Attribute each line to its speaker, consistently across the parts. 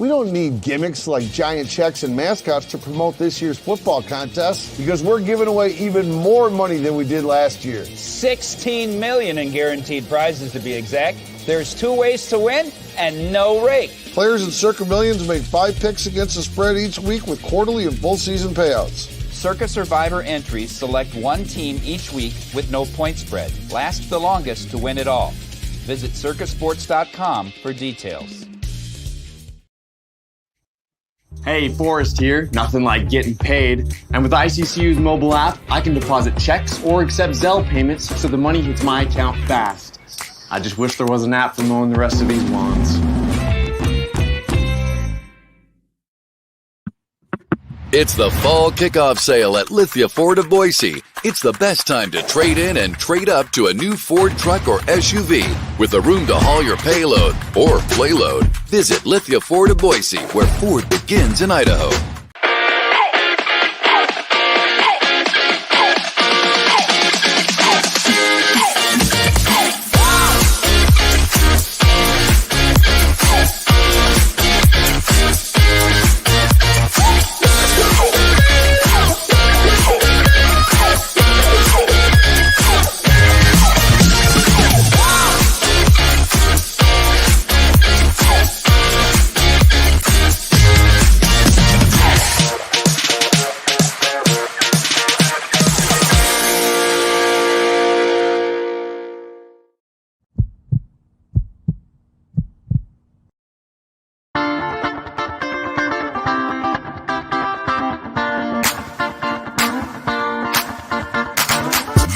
Speaker 1: We don't need gimmicks like giant checks and mascots to promote this year's football contest because we're giving away even more money than we did last year.
Speaker 2: $16 million in guaranteed prizes to be exact. There's 2 ways to win and no rake.
Speaker 1: Players in Circa Millions make 5 picks against the spread each week with quarterly and full season payouts.
Speaker 2: Circa Survivor entries select 1 team each week with no point spread. Last the longest to win it all. Visit circasports.com for details.
Speaker 3: Hey, Forrest here. Nothing like getting paid. And with ICCU's mobile app, I can deposit checks or accept Zelle payments so the money hits my account fast. I just wish there was an app for mowing the rest of these lawns.
Speaker 4: It's the fall kickoff sale at Lithia Ford of Boise. It's the best time to trade in and trade up to a new Ford truck or SUV with the room to haul your payload or playload. Visit Lithia Ford of Boise, where Ford begins in Idaho.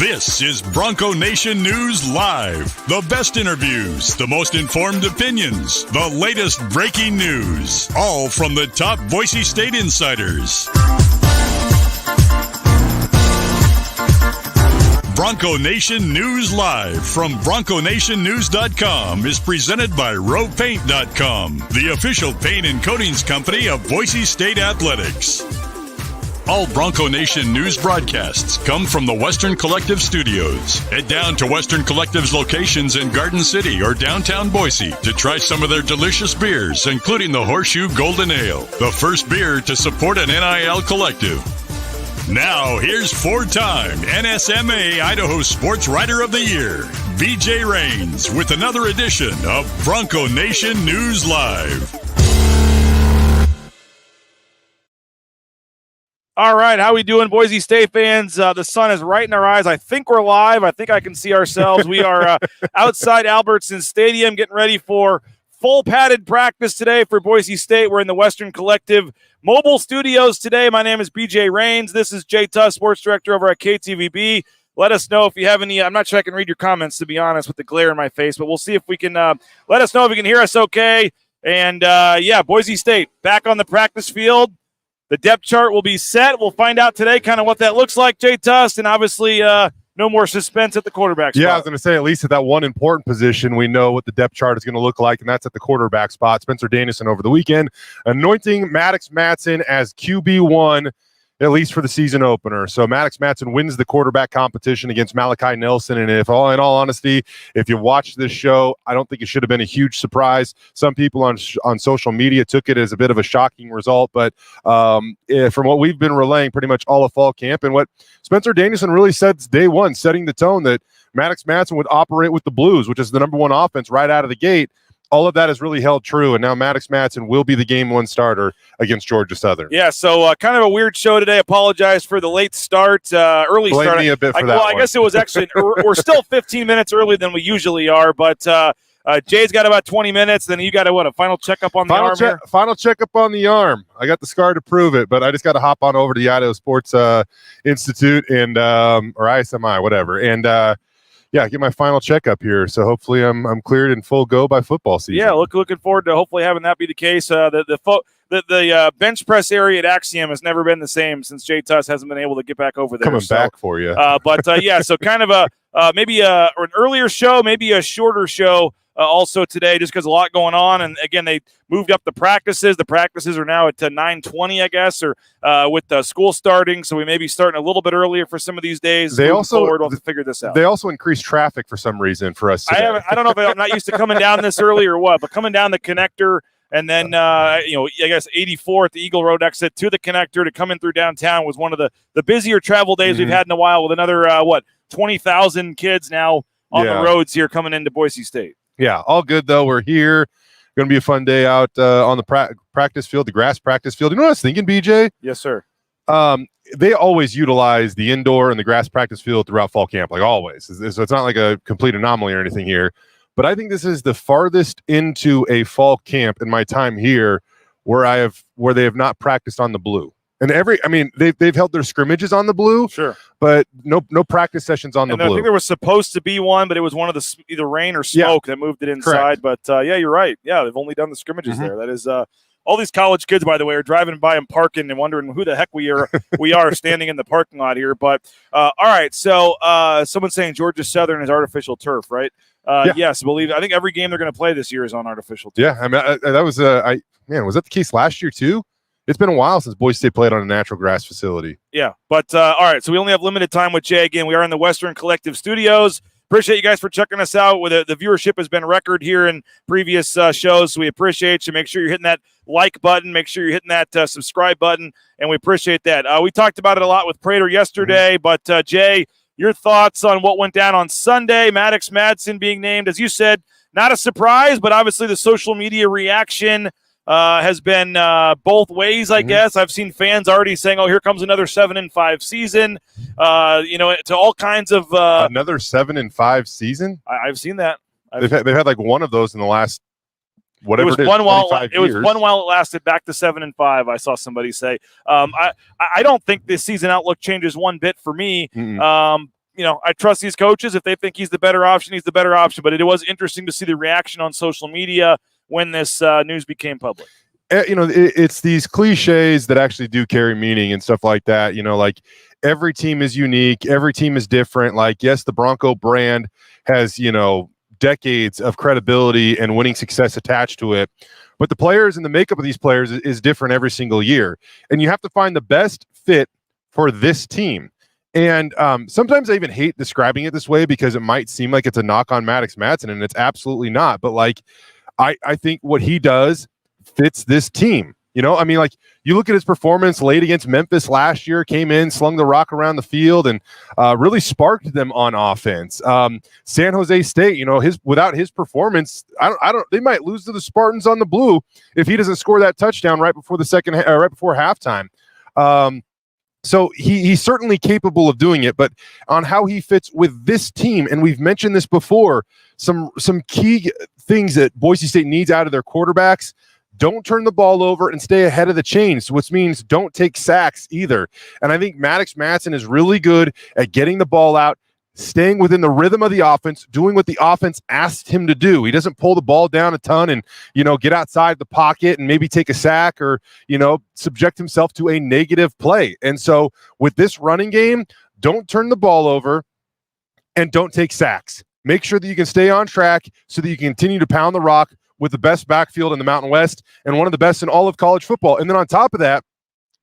Speaker 5: This is Bronco Nation News Live. The best interviews, the most informed opinions, the latest breaking news, all from the top Boise State insiders. Bronco Nation News Live from BroncoNationNews.com is presented by RowPaint.com, the official paint and coatings company of Boise State Athletics. All Bronco Nation news broadcasts come from the Western Collective Studios. Head down to Western Collective's locations in Garden City or downtown Boise to try some of their delicious beers, including the Horseshoe Golden Ale, the first beer to support an NIL collective. Now, here's 4-time NSMA Idaho Sports Writer of the Year, BJ Rains, with another edition of Bronco Nation News Live.
Speaker 6: All right, how we doing, Boise State fans? The sun is right in our eyes. I think we're live. I think I can see ourselves. We are outside Albertsons Stadium getting ready for full padded practice today for Boise State. We're in the Western Collective mobile studios today. My name is BJ Rains. This is Jay Tust, sports director over at KTVB. Let us know if you have any. I'm not sure I can read your comments, to be honest, with the glare in my face, but we'll see if we can let us know if you can hear us okay. And, Boise State back on the practice field. The depth chart will be set. We'll find out today kind of what that looks like, Jay Tust, and obviously no more suspense at the quarterback spot.
Speaker 7: Yeah, I was going to say, at least at that one important position, we know what the depth chart is going to look like, and that's at the quarterback spot. Spencer Danielson over the weekend anointing Maddux Madsen as QB1, at least for the season opener. So Maddux Madsen wins the quarterback competition against Malachi Nelson. And in all honesty, if you watch this show, I don't think it should have been a huge surprise. Some people on social media took it as a bit of a shocking result. But from what we've been relaying pretty much all of fall camp and what Spencer Danielson really said day one, setting the tone that Maddux Madsen would operate with the Blues, which is the number one offense right out of the gate. All of that has really held true, and now Maddux Madsen will be the game one starter against Georgia Southern.
Speaker 6: Yeah, so kind of a weird show today. Apologize for the late start, early
Speaker 7: Blame
Speaker 6: start.
Speaker 7: Me a bit for that
Speaker 6: I guess it was actually we're still 15 minutes earlier than we usually are, but Jay's got about 20 minutes. Then you got a final checkup on the arm here?
Speaker 7: Final checkup on the arm. I got the scar to prove it, but I just got to hop on over to the Idaho Sports Institute and or ISMI, whatever, and. Get my final checkup here. So hopefully I'm cleared in full go by football season.
Speaker 6: Yeah, looking forward to hopefully having that be the case. The bench press area at Axiom has never been the same since Jay Tust hasn't been able to get back over there.
Speaker 7: Coming back for you.
Speaker 6: So kind of maybe an earlier show, maybe a shorter show also today, just because a lot going on. And again, they moved up the practices. The practices are now at 9:20, I guess, or with the school starting. So we may be starting a little bit earlier for some of these days. We'll have to figure this out.
Speaker 7: They also increased traffic for some reason for us today.
Speaker 6: I don't know if I'm not used to coming down this early or what, but coming down the connector And then, I guess 84 at the Eagle Road exit to the connector to come in through downtown was one of the busier travel days we've had in a while, with another, 20,000 kids now on the roads here coming into Boise State.
Speaker 7: Yeah, all good, though. We're here. Going to be a fun day out on the practice field, the grass practice field. You know what I was thinking, BJ?
Speaker 6: Yes, sir.
Speaker 7: They always utilize the indoor and the grass practice field throughout fall camp, like always. So it's not like a complete anomaly or anything here. But I think this is the farthest into a fall camp in my time here where they have not practiced on the blue. And they've held their scrimmages on the blue,
Speaker 6: sure,
Speaker 7: but no practice sessions on the blue.
Speaker 6: I think there was supposed to be one, but it was one of the either rain or smoke that moved it inside.
Speaker 7: Correct.
Speaker 6: But you're right. Yeah, they've only done the scrimmages there. That is. All these college kids, by the way, are driving by and parking and wondering who the heck we are standing in the parking lot here. But all right, so someone's saying Georgia Southern is artificial turf, right? Yes, I think every game they're going to play this year is on artificial turf.
Speaker 7: Yeah, I mean that was was that the case last year too? It's been a while since Boise State played on a natural grass facility.
Speaker 6: Yeah, but all right, so we only have limited time with Jay. Again, we are in the Western Collective Studios. Appreciate you guys for checking us out. The viewership has been record here in previous shows, so we appreciate you. Make sure you're hitting that like button. Make sure you're hitting that subscribe button, and we appreciate that. We talked about it a lot with Prater yesterday, but Jay, your thoughts on what went down on Sunday, Maddux Madsen being named, as you said, not a surprise, but obviously the social media reaction has been both ways, I guess. I've seen fans already saying, "Oh, here comes another 7-5 season." To all kinds of
Speaker 7: another 7-5 season.
Speaker 6: I've seen that.
Speaker 7: They've had like one of those in the last whatever it was.
Speaker 6: It was one while it lasted back to 7-5. I saw somebody say. I don't think this season outlook changes one bit for me. I trust these coaches. If they think he's the better option, he's the better option. But it was interesting to see the reaction on social media when this news became public.
Speaker 7: It's these cliches that actually do carry meaning and stuff like that. Like every team is unique. Every team is different. Like, yes, the Bronco brand has, decades of credibility and winning success attached to it. But the players and the makeup of these players is different every single year. And you have to find the best fit for this team. And sometimes I even hate describing it this way because it might seem like it's a knock on Maddux Madsen, and it's absolutely not. But like, I think what he does fits this team. You look at his performance late against Memphis last year, came in, slung the rock around the field, and really sparked them on offense. San Jose State, without his performance, they might lose to the Spartans on the blue if he doesn't score that touchdown right before halftime. So he's certainly capable of doing it, but on how he fits with this team, and we've mentioned this before, some key things that Boise State needs out of their quarterbacks: don't turn the ball over and stay ahead of the chains, which means don't take sacks either. And I think Maddux Madsen is really good at getting the ball out, staying within the rhythm of the offense, doing what the offense asked him to do. He doesn't pull the ball down a ton and, get outside the pocket and maybe take a sack or, subject himself to a negative play. And so with this running game, don't turn the ball over and don't take sacks. Make sure that you can stay on track so that you can continue to pound the rock with the best backfield in the Mountain West and one of the best in all of college football. And then on top of that,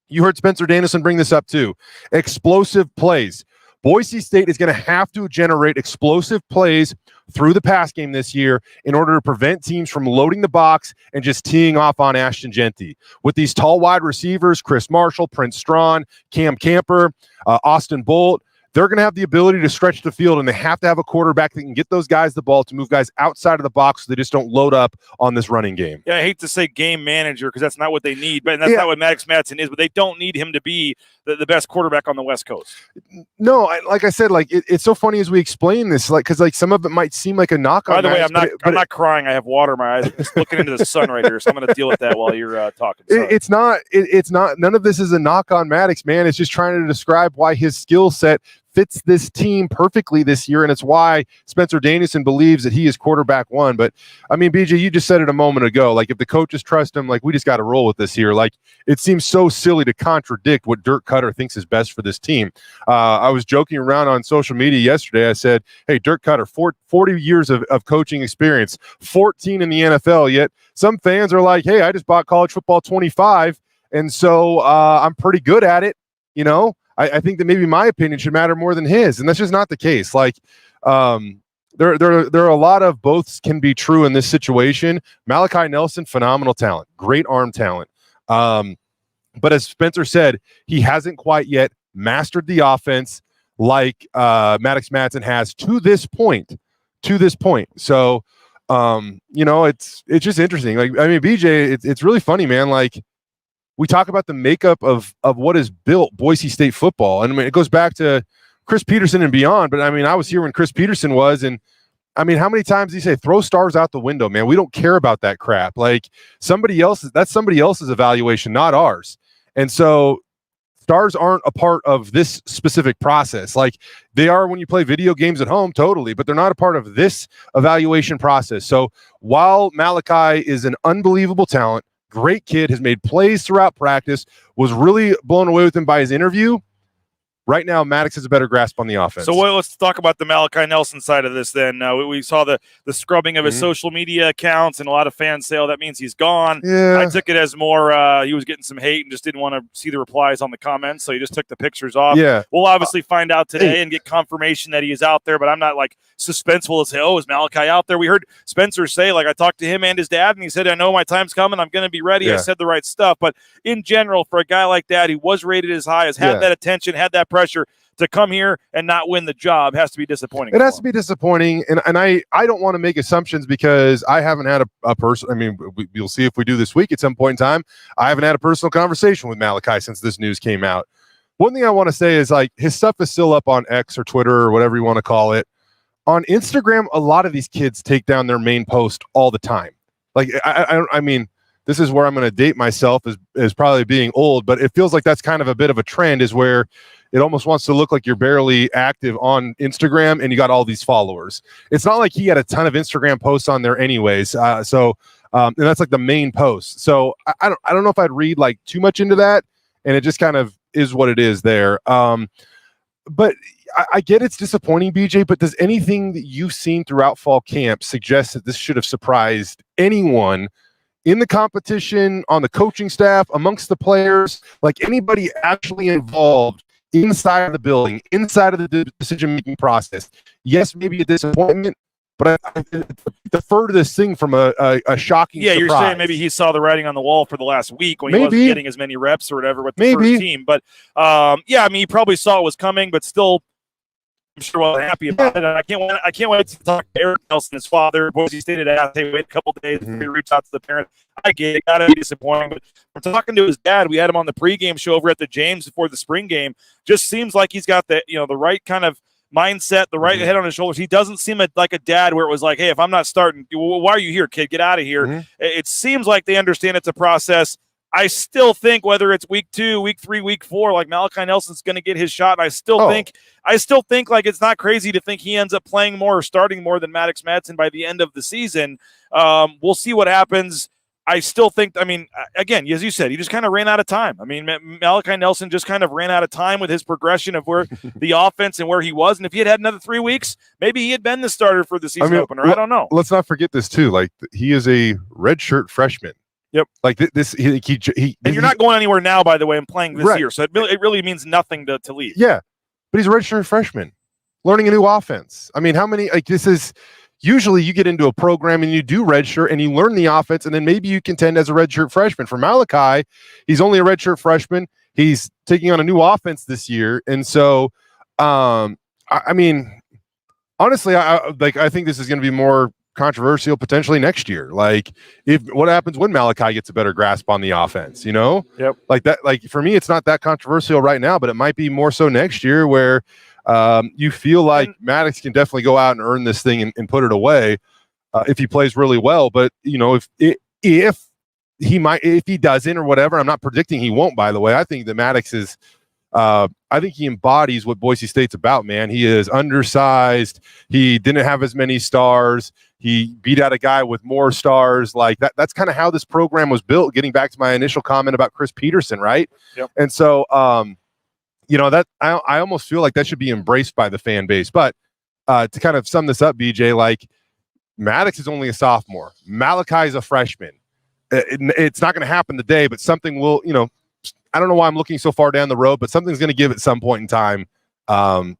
Speaker 7: you heard Spencer Danison bring this up too. Explosive plays. Boise State is going to have to generate explosive plays through the pass game this year in order to prevent teams from loading the box and just teeing off on Ashton Genty. With these tall wide receivers, Chris Marshall, Prince Strawn, Cam Camper, Austin Bolt, they're going to have the ability to stretch the field, and they have to have a quarterback that can get those guys the ball to move guys outside of the box so they just don't load up on this running game.
Speaker 6: Yeah, I hate to say game manager because that's not what they need, but that's not what Maddux Madsen is, but they don't need him to be the best quarterback on the West Coast.
Speaker 7: No, like I said, it's so funny as we explain this, because some of it might seem like a knock on.
Speaker 6: By the way, I'm not crying. I have water in my eyes. I'm just looking into the sun right here, so I'm going to deal with that while you're talking.
Speaker 7: It's not. None of this is a knock on Maddux, man. It's just trying to describe why his skill set fits this team perfectly this year, and it's why Spencer Danison believes that he is quarterback one. But I mean, BJ, you just said it a moment ago. Like, if the coaches trust him, we just got to roll with this here. Like, it seems so silly to contradict what Dirk Cutter thinks is best for this team. I was joking around on social media yesterday. I said, "Hey, Dirk Cutter, 40 years of coaching experience, 14 in the NFL. Yet some fans are like, hey, I just bought College Football 25, and so I'm pretty good at it, I think that maybe my opinion should matter more than his, and that's just not the case. there are a lot of both can be true in this situation. Malachi Nelson, phenomenal talent, great arm talent. But as Spencer said, he hasn't quite yet mastered the offense like Maddux Madsen has to this point. So, it's just interesting. Like, I mean, BJ, it's really funny, man. Like, we talk about the makeup of what has built Boise State football. And I mean, it goes back to Chris Peterson and beyond. But I mean, I was here when Chris Peterson was, and I mean, how many times did he say, throw stars out the window, man? We don't care about that crap. Like, that's somebody else's evaluation, not ours. And so stars aren't a part of this specific process. Like, they are when you play video games at home, totally, but they're not a part of this evaluation process. So while Malachi is an unbelievable talent, great kid, has made plays throughout practice, was really blown away with him by his interview, right now, Maddux has a better grasp on the offense.
Speaker 6: So let's talk about the Malachi Nelson side of this then. We saw the scrubbing of his social media accounts, and a lot of fans say, that means he's gone.
Speaker 7: Yeah.
Speaker 6: I took it as more he was getting some hate and just didn't want to see the replies on the comments, so he just took the pictures off.
Speaker 7: Yeah.
Speaker 6: We'll obviously find out today and get confirmation that he is out there, but I'm not like suspenseful to say, is Malachi out there? We heard Spencer say, I talked to him and his dad, and he said, I know my time's coming. I'm going to be ready. I said the right stuff. But in general, for a guy like that, he was rated as high, has had that attention, had that pressure, to come here and not win the job has to be disappointing.
Speaker 7: It has to be disappointing, and I don't want to make assumptions because I haven't had a person. I mean, we'll see if we do this week at some point in time. I haven't had a personal conversation with Malachi since this news came out. One thing I want to say is, like, his stuff is still up on X or Twitter or whatever you want to call it. On Instagram, a lot of these kids take down their main post all the time. Like, I mean, this is where I'm going to date myself as probably being old, but it feels like that's kind of a bit of a trend, is where it almost wants to look like you're barely active on Instagram and you got all these followers. It's not like he had a ton of Instagram posts on there anyways. And that's like the main post. So I don't know if I'd read like too much into that, and it just kind of is what it is there. But I get it's disappointing, BJ, but does anything that you've seen throughout fall camp suggest that this should have surprised anyone in the competition, on the coaching staff, amongst the players, like anybody actually involved inside of the building, inside of the decision-making process? Yes, maybe a disappointment, but I defer to this thing from a shocking surprise.
Speaker 6: You're saying maybe he saw the writing on the wall for the last week when he wasn't getting as many reps or whatever with the first team. But, I mean, he probably saw it was coming, but still, I'm sure wasn't happy about it. And I can't wait to talk to Eric Nelson, his father. Boise State had asked, hey, wait a couple of days before he reached out to the parent. I get it. Got to be disappointing. But from talking to his dad, we had him on the pregame show over at the James before the spring game. Just seems like he's got the right kind of mindset, the right head on his shoulders. He doesn't seem like a dad where it was like, hey, if I'm not starting, why are you here, kid? Get out of here. It seems like they understand it's a process. I still think whether it's week 2, week 3, week 4, like Malachi Nelson's going to get his shot. And I still think like it's not crazy to think he ends up playing more or starting more than Maddux Madsen by the end of the season. We'll see what happens. I still think, I mean, again, as you said, he just kind of ran out of time. I mean, Malachi Nelson just kind of ran out of time with his progression of where the offense and where he was. And if he had another 3 weeks, maybe he had been the starter for the season opener. I don't know.
Speaker 7: Let's not forget this too. Like, he is a redshirt freshman.
Speaker 6: Yep.
Speaker 7: Like and
Speaker 6: you're not going anywhere now, by the way, and playing this year. So it really means nothing to leave.
Speaker 7: Yeah. But he's a redshirt freshman learning a new offense. I mean, how many, like, this is usually you get into a program and you do redshirt and you learn the offense, and then maybe you contend as a redshirt freshman. For Malachi, he's only a redshirt freshman. He's taking on a new offense this year. And so, I mean, honestly, I think this is going to be more controversial potentially next year. Like, what happens when Malachi gets a better grasp on the offense,
Speaker 6: Yep.
Speaker 7: Like that, like for me, it's not that controversial right now, but it might be more so next year where you feel like Maddux can definitely go out and earn this thing and put it away if he plays really well. But if he doesn't or whatever, I'm not predicting he won't, by the way. I think that Maddux is I think he embodies what Boise State's about, man. He is undersized. He didn't have as many stars. He beat out a guy with more stars. Like that's kind of how this program was built, getting back to my initial comment about Chris Peterson, right?
Speaker 6: Yep.
Speaker 7: And so, that I almost feel like that should be embraced by the fan base. But to kind of sum this up, BJ, like, Maddux is only a sophomore. Malachi is a freshman. It's not going to happen today, but something will, I don't know why I'm looking so far down the road, but something's going to give at some point in time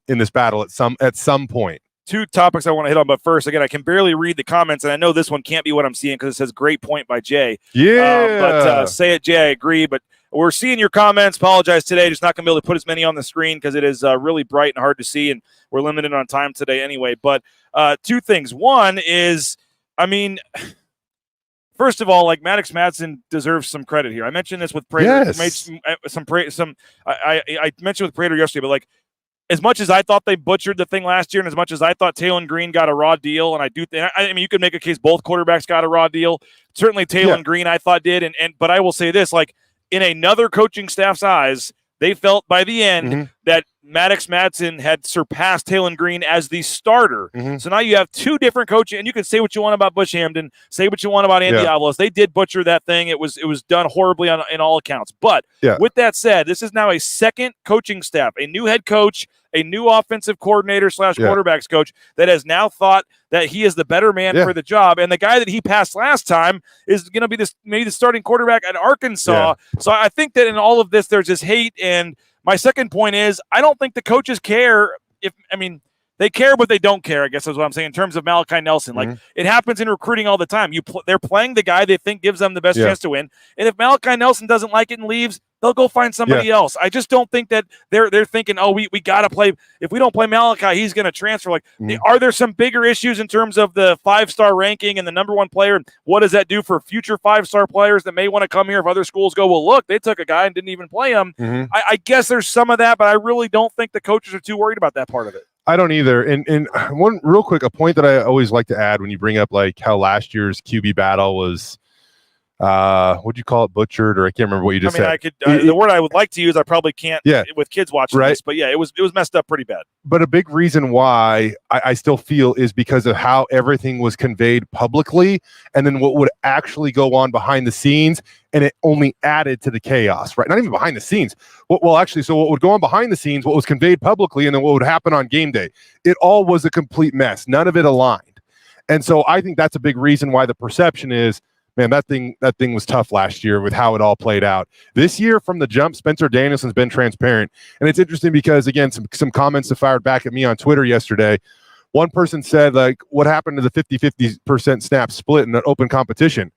Speaker 7: in this battle at some point.
Speaker 6: two topics I want to hit on, but first, again, I can barely read the comments, and I know this one can't be what I'm seeing because it says great point by Jay.
Speaker 7: Yeah.
Speaker 6: But say it, Jay, I agree, but we're seeing your comments. Apologize today. Just not going to be able to put as many on the screen because it is really bright and hard to see, and we're limited on time today anyway. But two things. One is, I mean, first of all, like Maddux Madsen deserves some credit here. I mentioned this with Prater.
Speaker 7: Yes.
Speaker 6: I mentioned with Prater yesterday, but like, as much as I thought they butchered the thing last year, and as much as I thought Taylon Green got a raw deal, and I mean, you could make a case both quarterbacks got a raw deal. Certainly Taylon Green, I thought did, but I will say this: like in another coaching staff's eyes, they felt by the end that Maddux Madsen had surpassed Taylon Green as the starter. So now you have two different coaches, and you can say what you want about Bush Hamden, say what you want about Andy Avalos. They did butcher that thing. It was done horribly in all accounts. But with that said, this is now a second coaching staff, a new head coach, a new offensive coordinator / quarterbacks coach that has now thought that he is the better man for the job. And the guy that he passed last time is going to be maybe the starting quarterback at Arkansas. So I think that in all of this, there's this hate. And my second point is, I don't think the coaches care they care, but they don't care, I guess is what I'm saying, in terms of Malachi Nelson. Like, it happens in recruiting all the time. They're playing the guy they think gives them the best chance to win. And if Malachi Nelson doesn't like it and leaves, they'll go find somebody else. I just don't think that they're thinking, oh, we got to play. If we don't play Malachi, he's going to transfer. Like, are there some bigger issues in terms of the 5-star ranking and the number one player? And what does that do for future 5-star players that may want to come here if other schools go, well, look, they took a guy and didn't even play him? I guess there's some of that, but I really don't think the coaches are too worried about that part of it.
Speaker 7: I don't either. And one real quick, a point that I always like to add when you bring up like how last year's QB battle was, what'd you call it, butchered, or I can't remember what you just said.
Speaker 6: I could the word I would like to use, I probably can't with kids watching this, but it was messed up pretty bad. But
Speaker 7: a big reason why I still feel is because of how everything was conveyed publicly, and then what would actually go on behind the scenes, and it only added to the chaos, right? Not even behind the scenes. Well, actually, so what would go on behind the scenes, what was conveyed publicly, and then what would happen on game day, it all was a complete mess. None of it aligned. And so I think that's a big reason why the perception is, man, that thing was tough last year with how it all played out. This year, from the jump, Spencer Danielson's been transparent. And it's interesting because, again, some comments have fired back at me on Twitter yesterday. One person said, like, what happened to the 50% snap split in an open competition?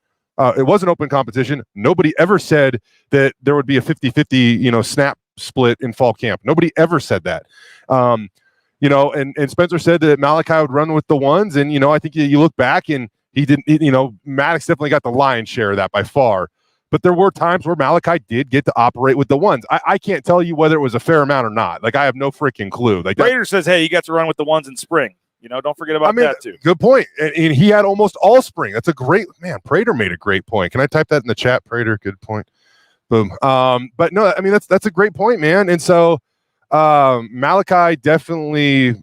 Speaker 7: It was an open competition. Nobody ever said that there would be a 50-50, snap split in fall camp. Nobody ever said that. And Spencer said that Malachi would run with the ones. And, I think you look back and he didn't, Maddux definitely got the lion's share of that by far. But there were times where Malachi did get to operate with the ones. I can't tell you whether it was a fair amount or not. Like, I have no freaking clue. Like,
Speaker 6: Prater says, hey, he got to run with the ones in spring. Don't forget about that too.
Speaker 7: Good point. And he had almost all spring. That's a great man. Prater made a great point. Can I type that in the chat? Prater, good point. Boom. But no, I mean, that's a great point, man. And so Malachi definitely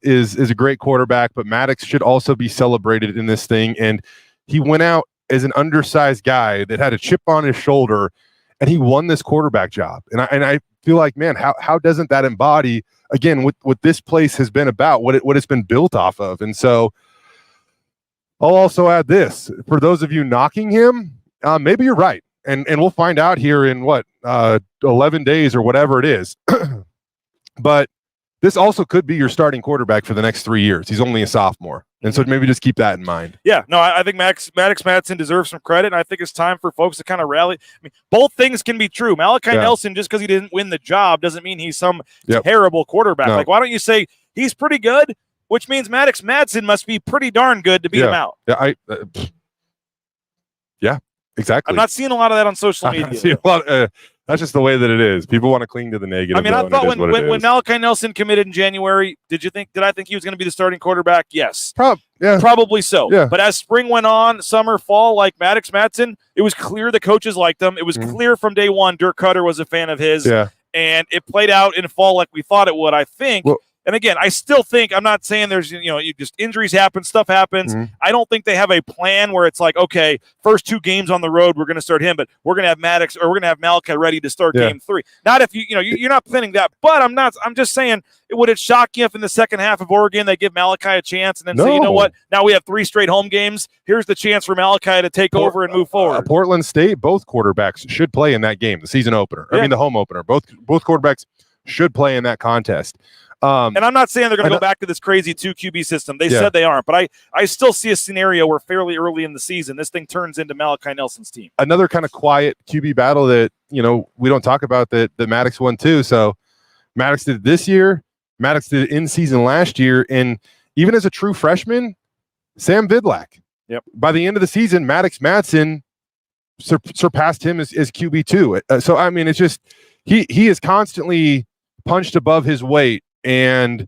Speaker 7: is a great quarterback, but Maddux should also be celebrated in this thing. And he went out as an undersized guy that had a chip on his shoulder, and he won this quarterback job. And I feel like, man, how doesn't that embody, again, what this place has been about, what it's been built off of? And so I'll also add this. For those of you knocking him, maybe you're right. And we'll find out here in 11 days or whatever it is. But this also could be your starting quarterback for the next 3 years. He's only a sophomore. And so maybe just keep that in mind.
Speaker 6: Yeah, no, I think Maddux Madsen deserves some credit, and I think it's time for folks to kind of rally. I mean, both things can be true. Malachi Nelson, just because he didn't win the job, doesn't mean he's some terrible quarterback. No. Like, why don't you say he's pretty good, which means Maddux Madsen must be pretty darn good to beat him out.
Speaker 7: Yeah, exactly.
Speaker 6: I'm not seeing a lot of that on social media.
Speaker 7: That's just the way that it is. People want to cling to the negative.
Speaker 6: I mean, I thought when Malachi Nelson committed in January, did I think he was going to be the starting quarterback? Yes. Probably so.
Speaker 7: Yeah.
Speaker 6: But as spring went on, summer, fall, like Maddux Madsen, it was clear the coaches liked him. It was clear from day one Dirk Cutter was a fan of his.
Speaker 7: Yeah.
Speaker 6: And it played out in fall like we thought it would, I think.
Speaker 7: Well,
Speaker 6: and again, I still think, I'm not saying there's, just injuries happen, stuff happens. I don't think they have a plan where it's like, okay, first 2 games on the road, we're going to start him, but we're going to have Maddux or we're going to have Malachi ready to start game 3. Not if you're not planning that, but I'm just saying, would it shock you if in the second half of Oregon they give Malachi a chance and then say, you know what, now we have 3 straight home games. Here's the chance for Malachi to take over and move forward.
Speaker 7: Portland State, both quarterbacks should play in that game, the season opener. I mean, the home opener. Both quarterbacks should play in that contest.
Speaker 6: And I'm not saying they're going to go back to this crazy 2 QB system. They said they aren't, but I still see a scenario where fairly early in the season, this thing turns into Malachi Nelson's team.
Speaker 7: Another kind of quiet QB battle that, we don't talk about that Maddux won too. So Maddux did it this year. Maddux did it in season last year. And even as a true freshman, Sam Vidlac.
Speaker 6: Yep.
Speaker 7: By the end of the season, Maddux Madsen surpassed him as QB2. So, I mean, it's just he is constantly punched above his weight. And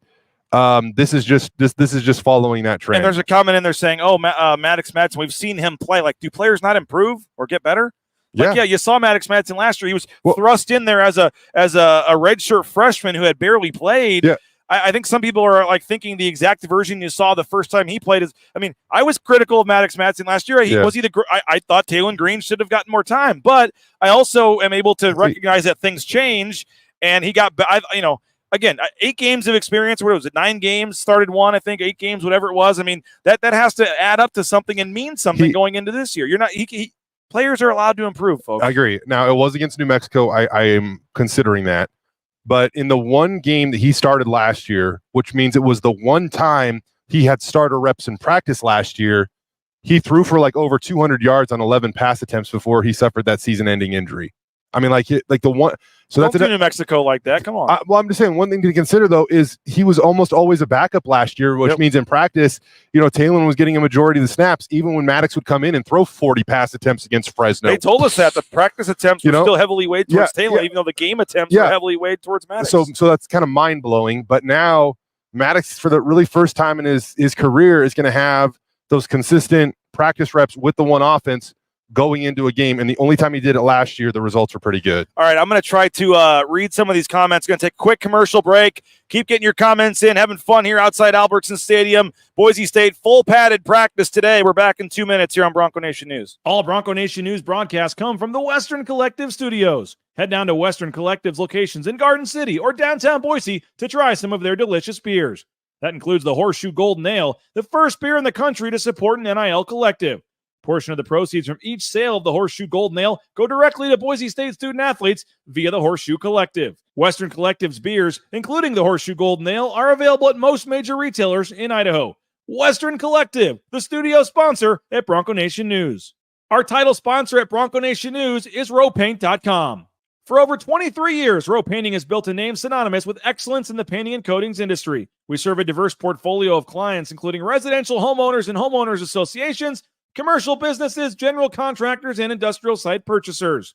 Speaker 7: this is just following that trend.
Speaker 6: And there's a comment in there saying, Maddux Madsen, we've seen him play. Like, do players not improve or get better? Like, you saw Maddux Madsen last year. He was thrust in there as a redshirt freshman who had barely played.
Speaker 7: Yeah.
Speaker 6: I think some people are like thinking the exact version you saw the first time he played is. I mean, I was critical of Maddux Madsen last year. I thought Taylon Green should have gotten more time, but I also am able to recognize that things change, and he got. Again, 8 games of experience. What was it? 9 games, started 1, I think, 8 games, whatever it was. I mean, that has to add up to something and mean something going into this year. You're not. Players are allowed to improve, folks.
Speaker 7: I agree. Now, it was against New Mexico. I am considering that. But in the one game that he started last year, which means it was the one time he had starter reps in practice last year, he threw for like over 200 yards on 11 pass attempts before he suffered that season-ending injury. I mean, like the one. So
Speaker 6: Don't
Speaker 7: that's
Speaker 6: do New Mexico like that. Come on.
Speaker 7: Well, I'm just saying one thing to consider though is he was almost always a backup last year, which means in practice, Taylon was getting a majority of the snaps, even when Maddux would come in and throw 40 pass attempts against Fresno.
Speaker 6: They told us that the practice attempts were still heavily weighed towards Taylon, even though the game attempts were heavily weighed towards Maddux.
Speaker 7: So that's kind of mind blowing. But now Maddux, for the really first time in his career, is going to have those consistent practice reps with the one offense going into a game, and the only time he did it last year, the results were pretty good.
Speaker 6: All right, I'm going to try to read some of these comments. Going to take a quick commercial break. Keep getting your comments in, having fun here outside Albertsons Stadium. Boise State, full padded practice today. We're back in 2 minutes here on Bronco Nation News. All Bronco Nation News broadcasts come from the Western Collective Studios. Head down to Western Collective's locations in Garden City or downtown Boise to try some of their delicious beers. That includes the Horseshoe Golden Ale, the first beer in the country to support an NIL collective. Portion of the proceeds from each sale of the Horseshoe Golden Ale go directly to Boise State student-athletes via the Horseshoe Collective. Western Collective's beers, including the Horseshoe Golden Ale, are available at most major retailers in Idaho. Western Collective, the studio sponsor at Bronco Nation News. Our title sponsor at Bronco Nation News is rowpaint.com. For over 23 years, Row Painting has built a name synonymous with excellence in the painting and coatings industry. We serve a diverse portfolio of clients, including residential homeowners and homeowners associations, commercial businesses, general contractors, and industrial site purchasers.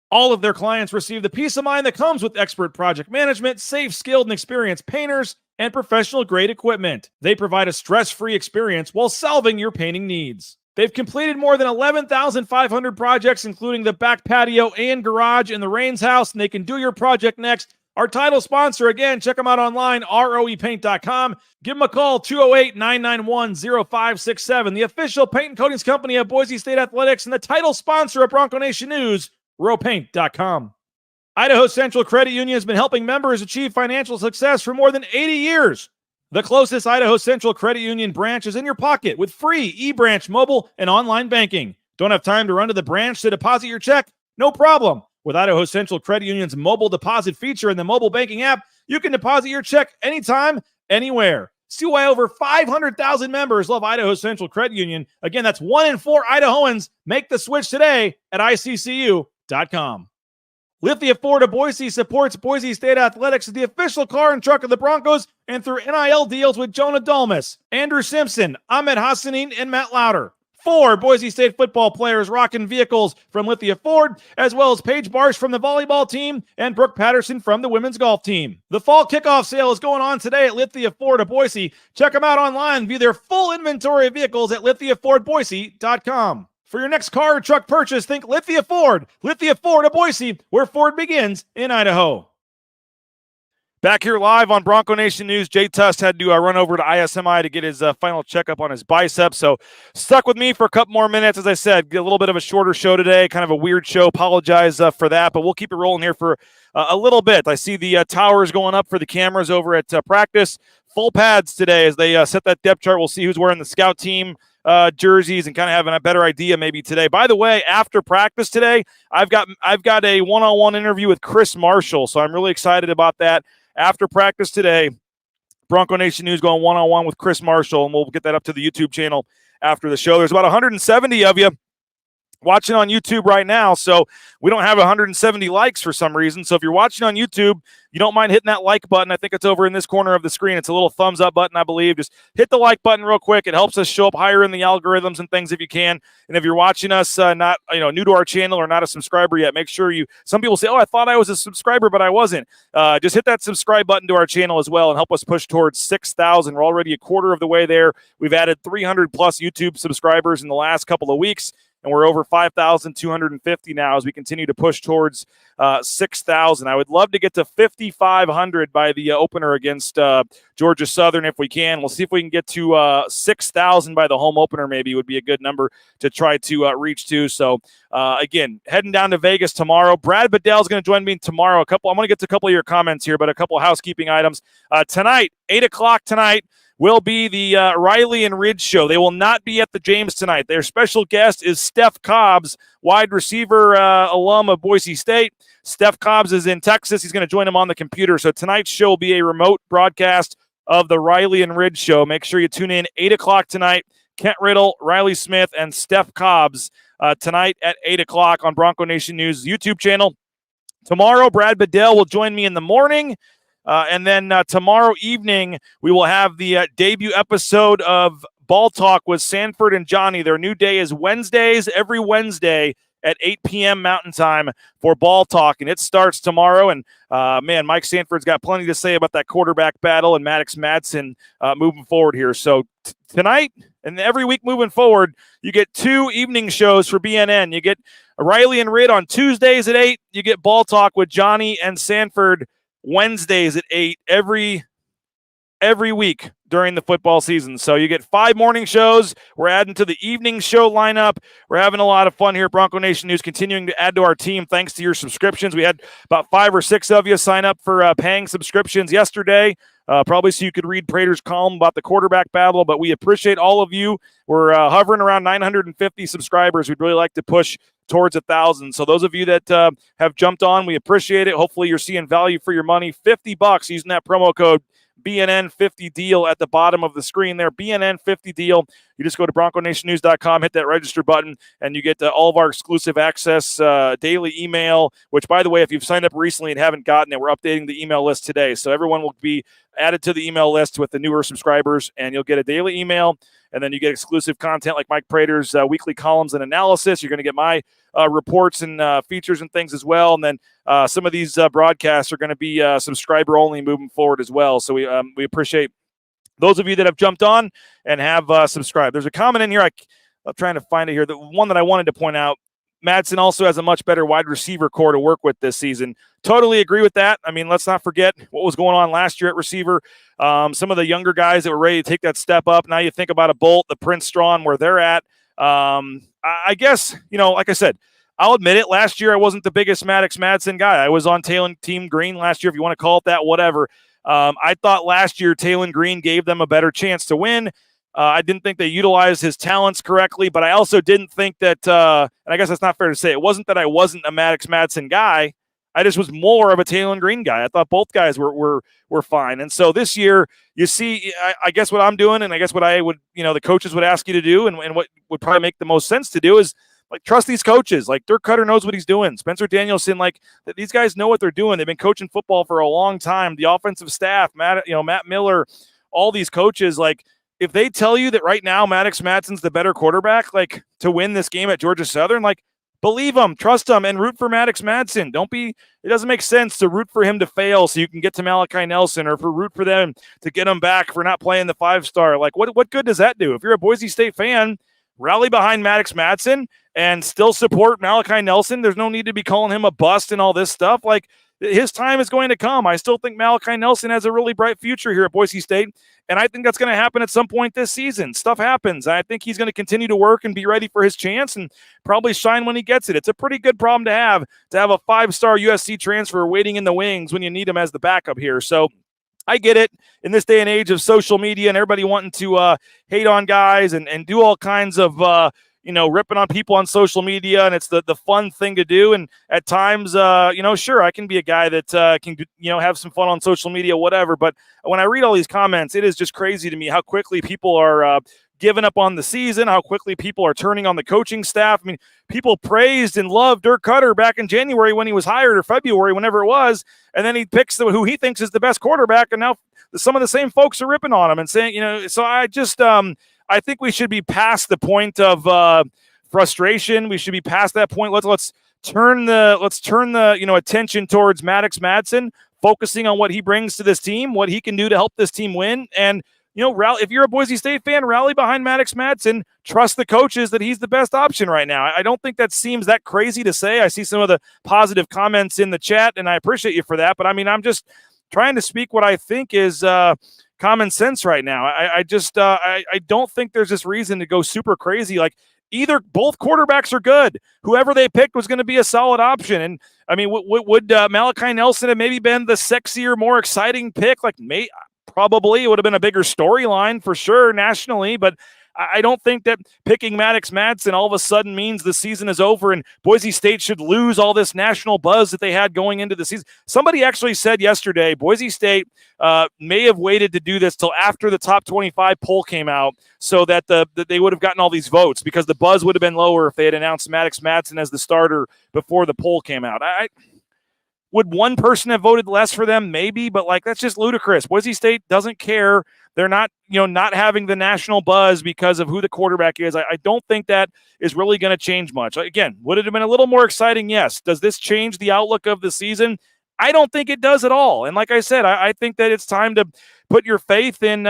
Speaker 6: All of their clients receive the peace of mind that comes with expert project management, safe, skilled, and experienced painters, and professional-grade equipment. They provide a stress-free experience while solving your painting needs. They've completed more than 11,500 projects, including the back patio and garage in the Rains house, and they can do your project next. Our title sponsor, again, check them out online, roepaint.com. Give them a call, 208-991-0567. The official paint and coatings company of Boise State Athletics and the title sponsor of Bronco Nation News, roepaint.com. Idaho Central Credit Union has been helping members achieve financial success for more than 80 years. The closest Idaho Central Credit Union branch is in your pocket with free eBranch mobile and online banking. Don't have time to run to the branch to deposit your check? No problem. With Idaho Central Credit Union's mobile deposit feature in the mobile banking app, you can deposit your check anytime, anywhere. See why over 500,000 members love Idaho Central Credit Union. Again, that's 1 in 4 Idahoans. Make the switch today at ICCU.com. Lithia Ford of Boise supports Boise State Athletics as the official car and truck of the Broncos and through NIL deals with Jonah Dalmas, Andrew Simpson, Ahmed Hassanin, and Matt Lauder. 4 Boise State football players rocking vehicles from Lithia Ford, as well as Paige Barsh from the volleyball team and Brooke Patterson from the women's golf team. The fall kickoff sale is going on today at Lithia Ford of Boise. Check them out online. View their full inventory of vehicles at lithiafordboise.com. For your next car or truck purchase, think Lithia Ford. Lithia Ford of Boise, where Ford begins in Idaho. Back here live on Bronco Nation News, Jay Tust had to run over to ISMI to get his final checkup on his bicep. So stuck with me for a couple more minutes. As I said, get a little bit of a shorter show today, kind of a weird show. Apologize for that, but we'll keep it rolling here for a little bit. I see the towers going up for the cameras over at practice. Full pads today as they set that depth chart. We'll see who's wearing the scout team jerseys and kind of having a better idea maybe today. By the way, after practice today, I've got a one-on-one interview with Chris Marshall, so I'm really excited about that. After practice today, Bronco Nation News going one-on-one with Chris Marshall, and we'll get that up to the YouTube channel after the show. There's about 170 of you watching on YouTube right now, so we don't have 170 likes for some reason. So if you're watching on YouTube, you don't mind hitting that like button. I think it's over in this corner of the screen. It's a little thumbs up button, I believe. Just hit the like button real quick. It helps us show up higher in the algorithms and things if you can. And if you're watching us not new to our channel or not a subscriber yet, make sure you. Some people say, "Oh, I thought I was a subscriber, but I wasn't." Just hit that subscribe button to our channel as well and help us push towards 6,000. We're already a quarter of the way there. We've added 300 plus YouTube subscribers in the last couple of weeks, and we're over 5,250 now as we continue to push towards 6,000. I would love to get to 5,500 by the opener against Georgia Southern if we can. We'll see if we can get to 6,000 by the home opener. Maybe would be a good number to try to reach to. So, again, heading down to Vegas tomorrow. Brad Bedell is going to join me tomorrow. I'm going to get to a couple of your comments here, but a couple of housekeeping items. Tonight, 8 o'clock tonight, will be the Riley and Ridge show. They will not be at the James tonight. Their special guest is Steph Cobbs, wide receiver alum of Boise State. Steph Cobbs is in Texas. He's going to join him on the computer. So tonight's show will be a remote broadcast of the Riley and Ridge show. Make sure you tune in 8 o'clock tonight. Kent Riddle, Riley Smith, and Steph Cobbs tonight at 8 o'clock on Bronco Nation News YouTube channel. Tomorrow, Brad Bedell will join me in the morning. And then tomorrow evening, we will have the debut episode of Ball Talk with Sanford and Johnny. Their new day is Wednesdays, every Wednesday at 8 p.m. Mountain Time for Ball Talk. And it starts tomorrow. And, man, Mike Sanford's got plenty to say about that quarterback battle and Maddux Madsen moving forward here. So tonight and every week moving forward, you get 2 evening shows for BNN. You get Riley and Rid on Tuesdays at 8. You get Ball Talk with Johnny and Sanford Wednesdays at 8 every week during the football season. So you get 5 morning shows. We're adding to the evening show lineup. We're having a lot of fun here at Bronco Nation News, continuing to add to our team thanks to your subscriptions. We had about 5 or 6 of you sign up for paying subscriptions yesterday, probably so you could read Prater's column about the quarterback battle, but we appreciate all of you. We're hovering around 950 subscribers. We'd really like to push towards 1,000. So those of you that have jumped on, we appreciate it. Hopefully you're seeing value for your money. $50 using that promo code BNN50 deal at the bottom of the screen there. BNN50 deal. You just go to BroncoNationNews.com, hit that register button, and you get all of our exclusive access, daily email, which, by the way, if you've signed up recently and haven't gotten it, we're updating the email list today. So everyone will be added to the email list with the newer subscribers, and you'll get a daily email, and then you get exclusive content like Mike Prater's weekly columns and analysis. You're going to get my reports and features and things as well. And then some of these broadcasts are going to be subscriber only moving forward as well. So we appreciate those of you that have jumped on and have subscribed. There's a comment in here. I'm trying to find it here. The one that I wanted to point out, Madsen also has a much better wide receiver core to work with this season. Totally agree with that. I mean, let's not forget what was going on last year at receiver. Some of the younger guys that were ready to take that step up. Now you think about a Bolt, the Prince Strawn, where they're at. I guess, like I said, I'll admit it. Last year, I wasn't the biggest Maddux Madsen guy. I was on Talon Team Green last year, if you want to call it that, whatever. I thought last year Talon Green gave them a better chance to win. I didn't think they utilized his talents correctly, but I also didn't think that, and I guess that's not fair to say, it wasn't that I wasn't a Maddux Madsen guy. I just was more of a Talon Green guy. I thought both guys were fine. And so this year, you see, I guess what I'm doing, and I guess what I would, the coaches would ask you to do, and what would probably make the most sense to do is, like, trust these coaches. Like, Dirk Cutter knows what he's doing. Spencer Danielson, these guys know what they're doing. They've been coaching football for a long time. The offensive staff, Matt Miller, all these coaches, if they tell you that right now Maddux Madsen's the better quarterback, to win this game at Georgia Southern, believe them, trust them, and root for Maddux Madsen. It doesn't make sense to root for him to fail so you can get to Malachi Nelson, or root for them to get him back for not playing the 5-star. What good does that do? If you're a Boise State fan, rally behind Maddux Madsen and still support Malachi Nelson. There's no need to be calling him a bust and all this stuff. His time is going to come. I still think Malachi Nelson has a really bright future here at Boise State, and I think that's going to happen at some point this season. Stuff happens. I think he's going to continue to work and be ready for his chance and probably shine when he gets it. It's a pretty good problem to have a 5-star USC transfer waiting in the wings when you need him as the backup here. So I get it in this day and age of social media and everybody wanting to hate on guys and do all kinds of ripping on people on social media, and it's the fun thing to do. And at times, sure, I can be a guy that can, have some fun on social media, whatever. But when I read all these comments, it is just crazy to me how quickly people are giving up on the season, how quickly people are turning on the coaching staff. I mean, people praised and loved Dirk Cutter back in January when he was hired, or February, whenever it was, and then he picks who he thinks is the best quarterback, and now some of the same folks are ripping on him and saying, so I just I think we should be past the point of frustration. We should be past that point. Let's turn the attention towards Maddux Madsen, focusing on what he brings to this team, what he can do to help this team win, and rally. If you're a Boise State fan, rally behind Maddux Madsen. Trust the coaches that he's the best option right now. I don't think that seems that crazy to say. I see some of the positive comments in the chat, and I appreciate you for that. But I mean, I'm just trying to speak what I think is common sense right now. I don't think there's this reason to go super crazy. Like, both quarterbacks are good. Whoever they picked was going to be a solid option. And I mean, would Malachi Nelson have maybe been the sexier, more exciting pick? Like, probably it would have been a bigger storyline for sure nationally, but I don't think that picking Maddux Madsen all of a sudden means the season is over and Boise State should lose all this national buzz that they had going into the season. Somebody actually said yesterday, Boise State may have waited to do this till after the top 25 poll came out so that they would have gotten all these votes, because the buzz would have been lower if they had announced Maddux Madsen as the starter before the poll came out. Would one person have voted less for them? Maybe, but that's just ludicrous. Boise State doesn't care. They're not, not having the national buzz because of who the quarterback is. I don't think that is really going to change much. Again, would it have been a little more exciting? Yes. Does this change the outlook of the season? I don't think it does at all. And like I said, I think that it's time to put your faith in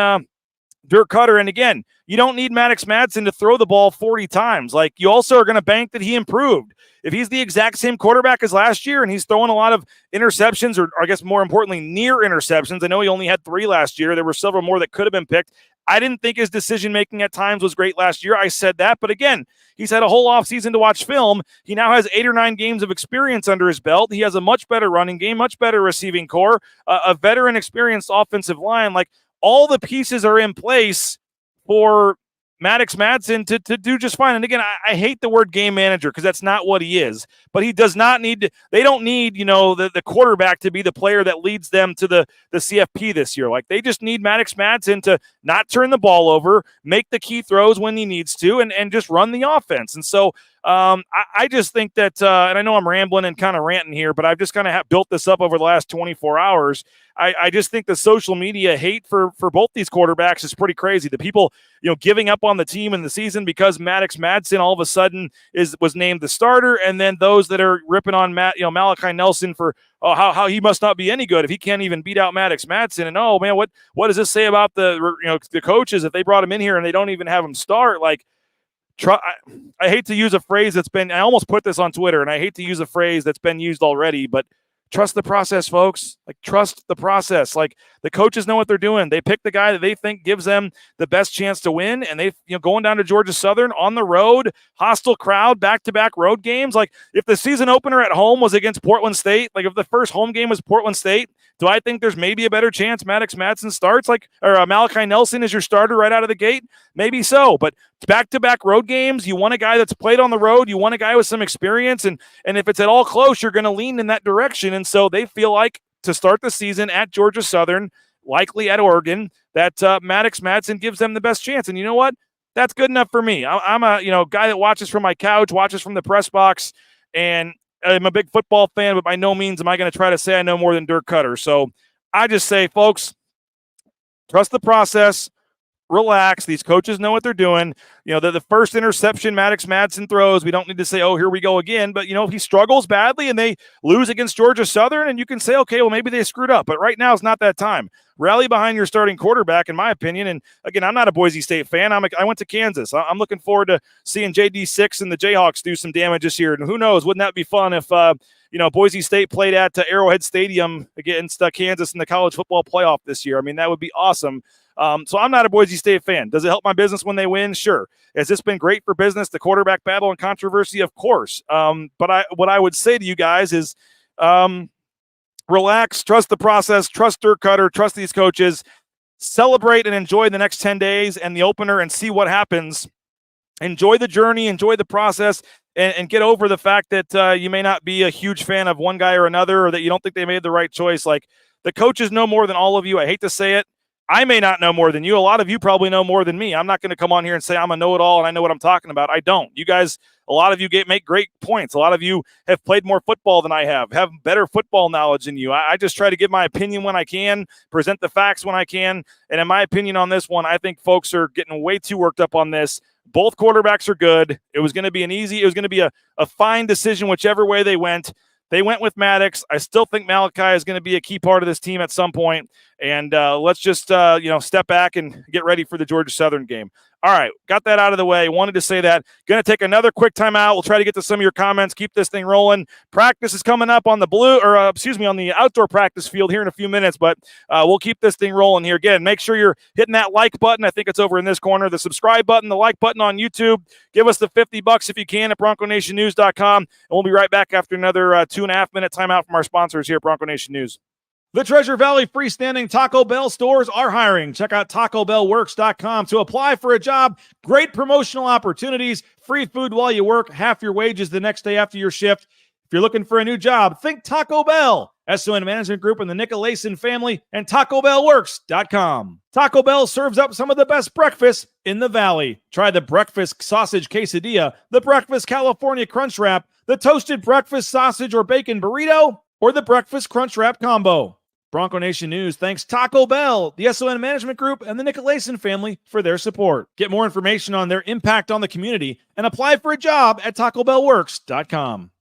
Speaker 6: Dirk Cutter. And again, you don't need Maddux Madsen to throw the ball 40 times. You also are going to bank that he improved. If he's the exact same quarterback as last year and he's throwing a lot of interceptions, or I guess more importantly, near interceptions. I know he only had 3 last year. There were several more that could have been picked. I didn't think his decision-making at times was great last year. I said that. But again, he's had a whole offseason to watch film. He now has 8 or 9 games of experience under his belt. He has a much better running game, much better receiving core, a veteran experienced offensive line. All the pieces are in place for Maddux Madsen to do just fine. And again, I hate the word game manager because that's not what he is. But he does not need to. They don't need, the quarterback to be the player that leads them to the CFP this year. They just need Maddux Madsen to not turn the ball over, make the key throws when he needs to, and just run the offense. And so I just think that, and I know I'm rambling and kind of ranting here, but I've just kind of built this up over the last 24 hours. I just think the social media hate for both these quarterbacks is pretty crazy. The people, giving up on the team in the season because Maddux Madsen all of a sudden was named the starter, and then those that are ripping on Malachi Nelson for how he must not be any good if he can't even beat out Maddux Madsen. And oh man, what does this say about the coaches if they brought him in here and they don't even have him start? I hate to use a phrase I almost put this on Twitter, and I hate to use a phrase that's been used already, but trust the process, folks. Trust the process. The coaches know what they're doing. They pick the guy that they think gives them the best chance to win, and they, going down to Georgia Southern on the road, hostile crowd, back-to-back road games. If the season opener at home was against Portland State, if the first home game was Portland State, do I think there's maybe a better chance Maddux Madsen starts, or Malachi Nelson is your starter right out of the gate? Maybe so, but back-to-back road games, you want a guy that's played on the road, you want a guy with some experience, and if it's at all close, you're going to lean in that direction. And so they feel like to start the season at Georgia Southern, likely at Oregon, that Maddux Madsen gives them the best chance. And you know what? That's good enough for me. I'm a guy that watches from my couch, watches from the press box, and I'm a big football fan, but by no means am I going to try to say I know more than Dirk Cutter. So I just say, folks, trust the process. Relax. These coaches know what they're doing. The first interception Maddux Madsen throws, we don't need to say, oh, here we go again. But, if he struggles badly and they lose against Georgia Southern, and you can say, okay, well, maybe they screwed up. But right now is not that time. Rally behind your starting quarterback, in my opinion. And, again, I'm not a Boise State fan. I went to Kansas. I'm looking forward to seeing JD6 and the Jayhawks do some damage this year. And who knows, wouldn't that be fun if Boise State played at Arrowhead Stadium against Kansas in the college football playoff this year? I mean, that would be awesome. So I'm not a Boise State fan. Does it help my business when they win? Sure. Has this been great for business, the quarterback battle and controversy? Of course. But what I would say to you guys is relax, trust the process, trust Dirk Cutter, trust these coaches, celebrate and enjoy the next 10 days and the opener and see what happens enjoy the journey, enjoy the process, and get over the fact that you may not be a huge fan of one guy or another, or that you don't think they made the right choice. Like, the coaches know more than all of you. I hate to say it. I may not know more than you. A lot of you probably know more than me. I'm not going to come on here and say I'm a know-it-all and I know what I'm talking about. I don't. You guys, a lot of you make great points. A lot of you have played more football than I have better football knowledge than you. I just try to give my opinion when I can, present the facts when I can. And in my opinion on this one, I think folks are getting way too worked up on this. Both quarterbacks are good. It was going to be a fine decision whichever way they went. They went with Maddux. I still think Malachi is going to be a key part of this team at some point. And let's just, step back and get ready for the Georgia Southern game. All right, got that out of the way. Wanted to say that. Going to take another quick timeout. We'll try to get to some of your comments. Keep this thing rolling. Practice is coming up on the on the outdoor practice field here in a few minutes, but we'll keep this thing rolling here. Again, make sure you're hitting that like button. I think it's over in this corner. The subscribe button, the like button on YouTube. Give us the $50 if you can at BroncoNationNews.com, and we'll be right back after another 2.5-minute timeout from our sponsors here at Bronco Nation News. The Treasure Valley freestanding Taco Bell stores are hiring. Check out TacoBellWorks.com to apply for a job. Great promotional opportunities, free food while you work, half your wages the next day after your shift. If you're looking for a new job, think Taco Bell. SON Management Group and the Nicolason family, and TacoBellWorks.com. Taco Bell serves up some of the best breakfast in the Valley. Try the breakfast sausage quesadilla, the breakfast California crunch wrap, the toasted breakfast sausage or bacon burrito, or the breakfast crunch wrap combo. Bronco Nation News thanks Taco Bell, the SON Management Group, and the Nicolason family for their support. Get more information on their impact on the community and apply for a job at TacoBellWorks.com.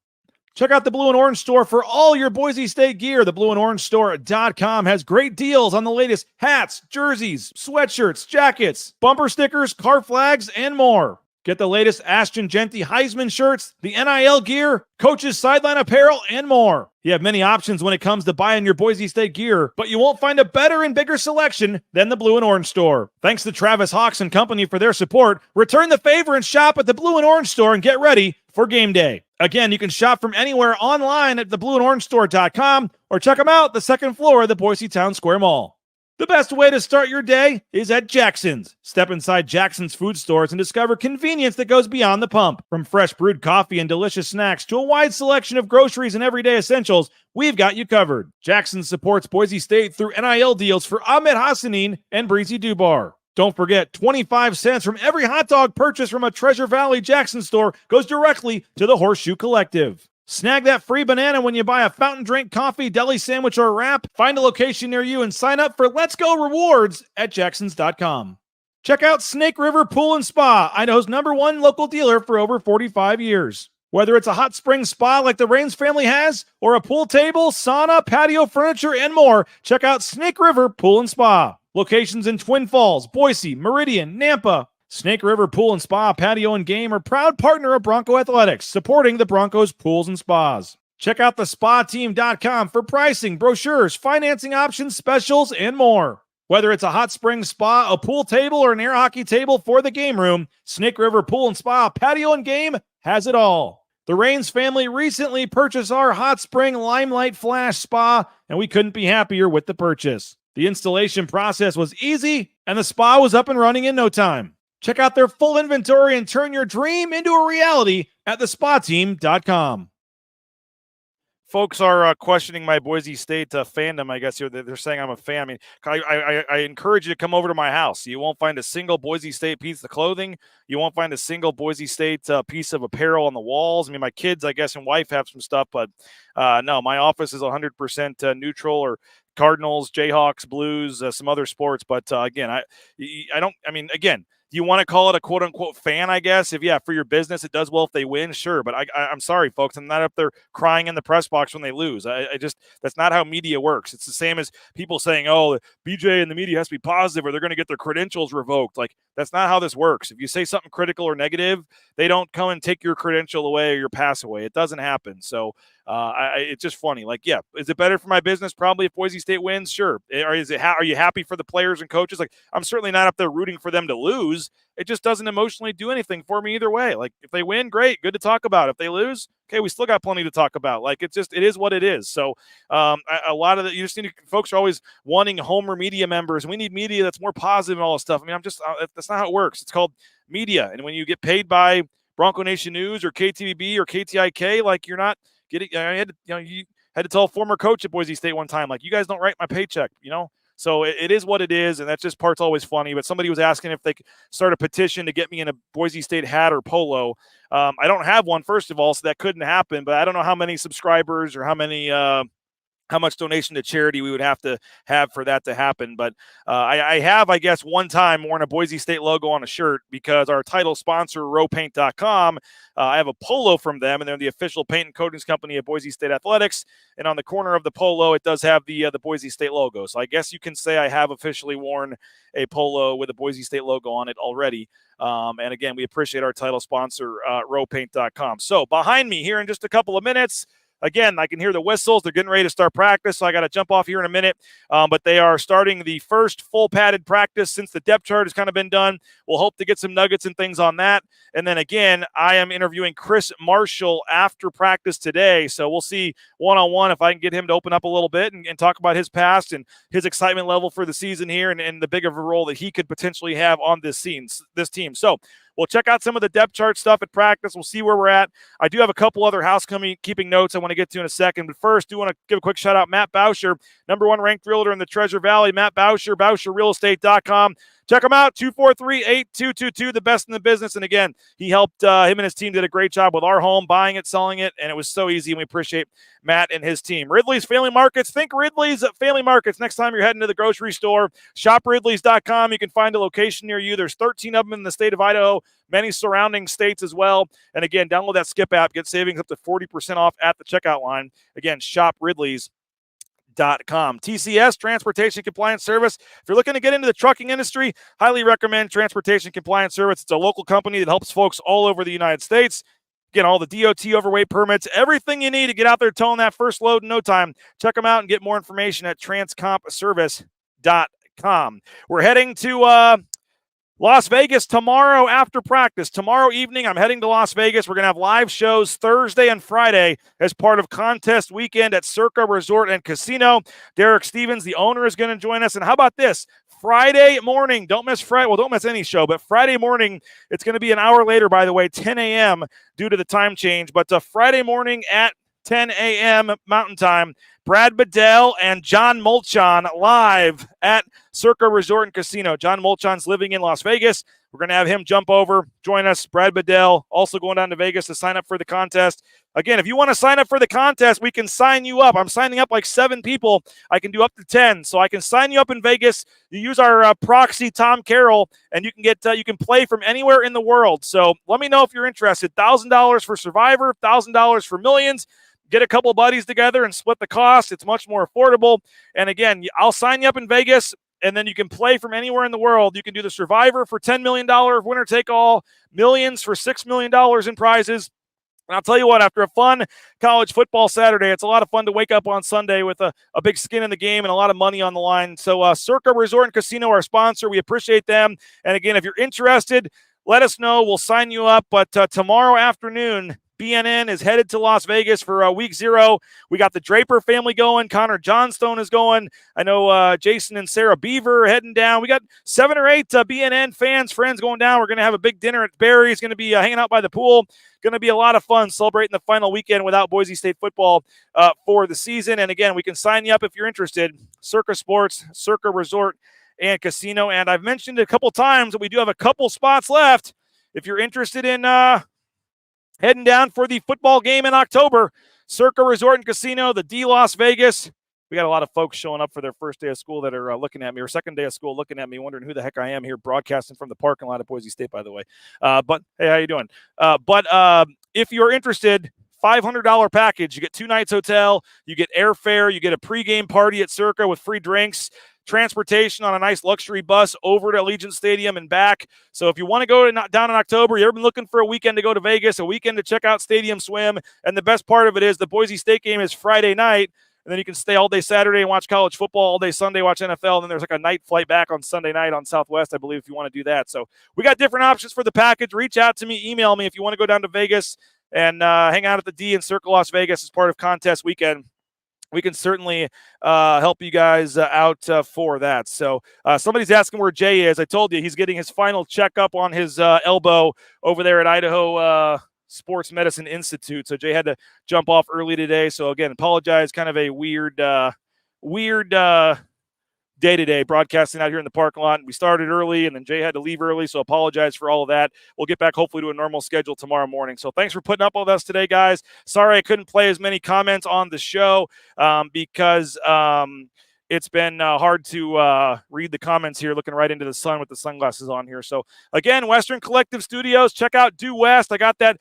Speaker 6: Check out the Blue and Orange Store for all your Boise State gear. The BlueandOrangeStore.com has great deals on the latest hats, jerseys, sweatshirts, jackets, bumper stickers, car flags, and more. Get the latest Ashton Genty Heisman shirts, the NIL gear, coaches sideline apparel, and more. You have many options when it comes to buying your Boise State gear, but you won't find a better and bigger selection than the Blue and Orange Store. Thanks to Travis Hawks and company for their support. Return the favor and shop at the Blue and Orange Store and get ready for game day. Again, you can shop from anywhere online at theblueandorangestore.com or check them out the second floor of the Boise Town Square Mall. The best way to start your day is at Jackson's. Step inside Jackson's food stores and discover convenience that goes beyond the pump. From fresh brewed coffee and delicious snacks to a wide selection of groceries and everyday essentials, we've got you covered. Jackson's supports Boise State through NIL deals for Ahmed Hassanin and Breezy Dubar. Don't forget, 25 cents from every hot dog purchase from a Treasure Valley Jackson store goes directly to the Horseshoe Collective. Snag that free banana when you buy a fountain drink, coffee, deli sandwich, or wrap. Find a location near you and sign up for Let's Go Rewards at Jacksons.com. Check out Snake River Pool and Spa, Idaho's #1 local dealer for over 45 years. Whether it's a hot spring spa like the Rains family has, or a pool table, sauna, patio furniture, and more, check out Snake River Pool and Spa. Locations in Twin Falls, Boise, Meridian, Nampa. Snake River Pool and Spa, Patio and Game are proud partner of Bronco Athletics, supporting the Broncos pools and spas. Check out thespateam.com for pricing, brochures, financing options, specials, and more. Whether it's a hot spring spa, a pool table, or an air hockey table for the game room, Snake River Pool and Spa, Patio and Game has it all. The Rains family recently purchased our hot spring Limelight Flash Spa, and we couldn't be happier with the purchase. The installation process was easy, and the spa was up and running in no time. Check out their full inventory and turn your dream into a reality at thespateam.com. Folks are questioning my Boise State fandom. I guess they're saying I'm a fan. I mean, I encourage you to come over to my house. You won't find a single Boise State piece of clothing. You won't find a single Boise State piece of apparel on the walls. I mean, my kids, I guess, and wife have some stuff, but no, my office is 100% neutral, or Cardinals, Jayhawks, Blues, some other sports. But again, do you want to call it a quote-unquote fan, I guess? For your business, it does well if they win, sure. But I'm sorry, folks. I'm not up there crying in the press box when they lose. That's not how media works. It's the same as people saying, oh, BJ and the media has to be positive or they're going to get their credentials revoked. Like, that's not how this works. If you say something critical or negative, they don't come and take your credential away or your pass away. It doesn't happen. So it's just funny. Like, yeah, is it better for my business? Probably if Boise State wins, sure. Are you happy for the players and coaches? Like, I'm certainly not up there rooting for them to lose. It just doesn't emotionally do anything for me either way. Like, if they win, great, good to talk about. If they lose, okay, we still got plenty to talk about. Like, it is what it is. So a lot of you just need to, folks are always wanting Homer media members. We need media that's more positive and all this stuff. I mean, that's not how it works. It's called media. And when you get paid by Bronco Nation News or KTVB or KTIK, like, you're not getting, you had to tell a former coach at Boise State one time, like, you guys don't write my paycheck, So it is what it is, and that just part's always funny. But somebody was asking if they could start a petition to get me in a Boise State hat or polo. I don't have one, first of all, so that couldn't happen. But I don't know how many subscribers or how much donation to charity we would have to have for that to happen. But I have, I guess, one time worn a Boise State logo on a shirt because our title sponsor, rowpaint.com, I have a polo from them, and they're the official paint and coatings company of Boise State Athletics. And on the corner of the polo, it does have the Boise State logo. So I guess you can say I have officially worn a polo with a Boise State logo on it already. And again, we appreciate our title sponsor, rowpaint.com. So behind me here in just a couple of minutes, again, I can hear the whistles. They're getting ready to start practice, so I got to jump off here in a minute. But they are starting the first full padded practice since the depth chart has kind of been done. We'll hope to get some nuggets and things on that. And then again, I am interviewing Chris Marshall after practice today. So we'll see one-on-one if I can get him to open up a little bit and talk about his past and his excitement level for the season here and the big of a role that he could potentially have on this team. So we'll check out some of the depth chart stuff at practice. We'll see where we're at. I do have a couple other housekeeping notes I want to get to in a second. But first, I do want to give a quick shout out Matt Bauscher, #1 ranked realtor in the Treasure Valley. Matt Bauscher, BauscherRealEstate.com. Check him out, 243-8222, the best in the business. And again, he helped, him and his team did a great job with our home, buying it, selling it, and it was so easy, and we appreciate Matt and his team. Ridley's Family Markets. Think Ridley's Family Markets. Next time you're heading to the grocery store, shopridleys.com. You can find a location near you. There's 13 of them in the state of Idaho, many surrounding states as well. And again, download that Skip app. Get savings up to 40% off at the checkout line. Again, shopridleys.com. TCS, Transportation Compliance Service. If you're looking to get into the trucking industry, highly recommend Transportation Compliance Service. It's a local company that helps folks all over the United States. Get all the DOT overweight permits, everything you need to get out there towing that first load in no time. Check them out and get more information at transcompservice.com. We're heading to Las Vegas tomorrow after practice. Tomorrow evening, I'm heading to Las Vegas. We're going to have live shows Thursday and Friday as part of contest weekend at Circa Resort and Casino. Derek Stevens, the owner, is going to join us. And how about this? Friday morning, don't miss Friday. Well, don't miss any show, but Friday morning, it's going to be an hour later, by the way, 10 a.m. due to the time change. But Friday morning at 10 a.m. Mountain Time, Brad Bedell and John Molchon live at Circa Resort and Casino. John Molchon's living in Las Vegas. We're going to have him jump over, join us. Brad Bedell also going down to Vegas to sign up for the contest. Again, if you want to sign up for the contest, we can sign you up. I'm signing up like 7 people. I can do up to 10. So I can sign you up in Vegas. You use our proxy, Tom Carroll, and you can you can play from anywhere in the world. So let me know if you're interested. $1,000 for Survivor, $1,000 for Millions. Get a couple buddies together and split the cost. It's much more affordable. And again, I'll sign you up in Vegas, and then you can play from anywhere in the world. You can do the Survivor for $10 million, winner take all, Millions for $6 million in prizes. And I'll tell you what, after a fun college football Saturday, it's a lot of fun to wake up on Sunday with a big skin in the game and a lot of money on the line. So Circa Resort and Casino, our sponsor, we appreciate them. And again, if you're interested, let us know. We'll sign you up. But tomorrow afternoon, BNN is headed to Las Vegas for week 0. We got the Draper family going. Connor Johnstone is going. I know Jason and Sarah Beaver are heading down. We got 7 or 8 BNN friends going down. We're going to have a big dinner at Barry's. Going to be hanging out by the pool. Going to be a lot of fun celebrating the final weekend without Boise State football for the season. And again, we can sign you up if you're interested. Circa Sports, Circa Resort and Casino. And I've mentioned it a couple times that we do have a couple spots left. If you're interested in heading down for the football game in October, Circa Resort and Casino, the D Las Vegas. We got a lot of folks showing up for their first day of school that are looking at me, or second day of school looking at me, wondering who the heck I am here broadcasting from the parking lot at Boise State, by the way. But hey, how you doing? But if you're interested, $500 package. You get 2 nights hotel, you get airfare, you get a pregame party at Circa with free drinks, transportation on a nice luxury bus over to Allegiant Stadium and back. So if you want to go down in October, you've been looking for a weekend to go to Vegas, a weekend to check out Stadium Swim, and the best part of it is the Boise State game is Friday night, and then you can stay all day Saturday and watch college football, all day Sunday watch NFL, and then there's like a night flight back on Sunday night on Southwest, I believe, if you want to do that. So we got different options for the package. Reach out to me, email me if you want to go down to Vegas. and hang out at the D in Circle Las Vegas as part of contest weekend, we can certainly help you guys out for that. So somebody's asking where Jay is. I told you he's getting his final checkup on his elbow over there at Idaho Sports Medicine Institute. So Jay had to jump off early today. So again, apologize. Kind of a weird day-to-day broadcasting out here in the parking lot. We started early, and then Jay had to leave early, so apologize for all of that. We'll get back hopefully to a normal schedule tomorrow morning. So thanks for putting up with us today, guys. Sorry I couldn't play as many comments on the show because it's been hard to read the comments here, looking right into the sun with the sunglasses on here. So, again, Western Collective Studios, check out Due West. I got that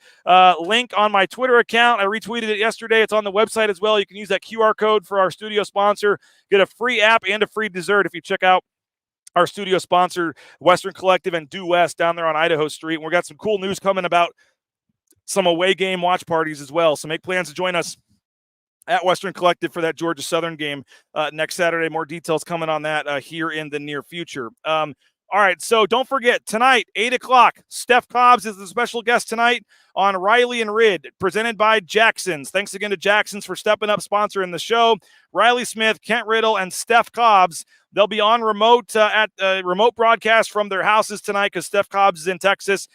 Speaker 6: link on my Twitter account. I retweeted it yesterday. It's on the website as well. You can use that QR code for our studio sponsor. Get a free app and a free dessert if you check out our studio sponsor, Western Collective and Due West, down there on Idaho Street. And we've got some cool news coming about some away game watch parties as well. So make plans to join us at Western Collective for that Georgia Southern game next Saturday. More details coming on that here in the near future. All right, so don't forget, tonight, 8 o'clock, Steph Cobbs is the special guest tonight on Riley and Rid, presented by Jackson's. Thanks again to Jackson's for stepping up, sponsoring the show. Riley Smith, Kent Riddle, and Steph Cobbs, they'll be on remote at remote broadcast from their houses tonight because Steph Cobbs is in Texas.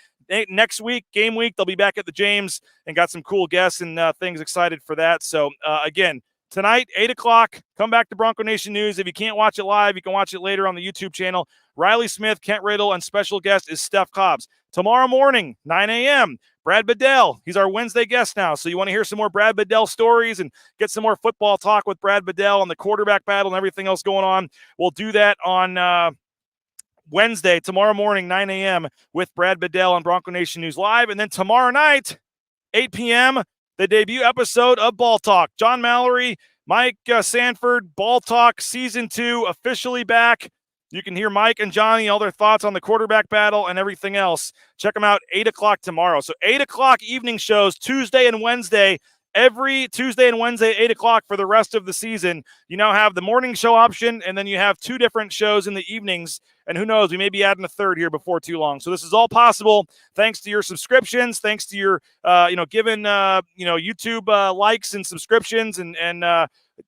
Speaker 6: Next week, game week, they'll be back at the James and got some cool guests and things excited for that. So, again, tonight, 8 o'clock, come back to Bronco Nation News. If you can't watch it live, you can watch it later on the YouTube channel. Riley Smith, Kent Riddle, and special guest is Steph Cobbs. Tomorrow morning, 9 a.m., Brad Bedell. He's our Wednesday guest now. So you want to hear some more Brad Bedell stories and get some more football talk with Brad Bedell on the quarterback battle and everything else going on. We'll do that on Wednesday, tomorrow morning, 9 a.m. with Brad Bedell on Bronco Nation News Live. And then tomorrow night, 8 p.m., the debut episode of Ball Talk. John Mallory, Mike Sanford, Ball Talk Season 2 officially back. You can hear Mike and Johnny, all their thoughts on the quarterback battle and everything else. Check them out 8 o'clock tomorrow. So 8 o'clock evening shows, Tuesday and Wednesday, every Tuesday and Wednesday, 8 o'clock for the rest of the season. You now have the morning show option, and then you have 2 different shows in the evenings. And who knows, we may be adding a third here before too long. So this is all possible thanks to your subscriptions, thanks to your, giving, YouTube likes and subscriptions and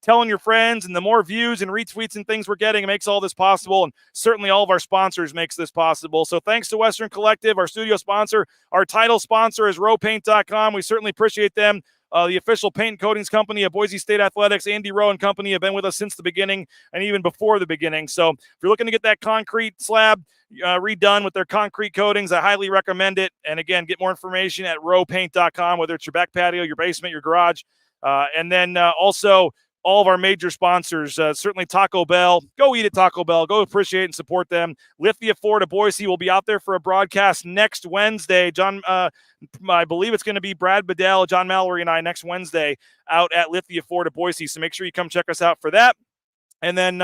Speaker 6: telling your friends, and the more views and retweets and things we're getting, it makes all this possible. And certainly all of our sponsors makes this possible. So thanks to Western Collective, our studio sponsor. Our title sponsor is rowpaint.com. We certainly appreciate them. The official paint and coatings company of Boise State Athletics. Andy Rowe and company have been with us since the beginning and even before the beginning. So if you're looking to get that concrete slab redone with their concrete coatings, I highly recommend it. And again, get more information at rowpaint.com, whether it's your back patio, your basement, your garage. And then also all of our major sponsors, certainly Taco Bell. Go eat at Taco Bell. Go appreciate and support them. Lithia Ford of Boise will be out there for a broadcast next Wednesday. I believe it's going to be Brad Bedell, John Mallory, and I next Wednesday out at Lithia Ford of Boise. So make sure you come check us out for that. And then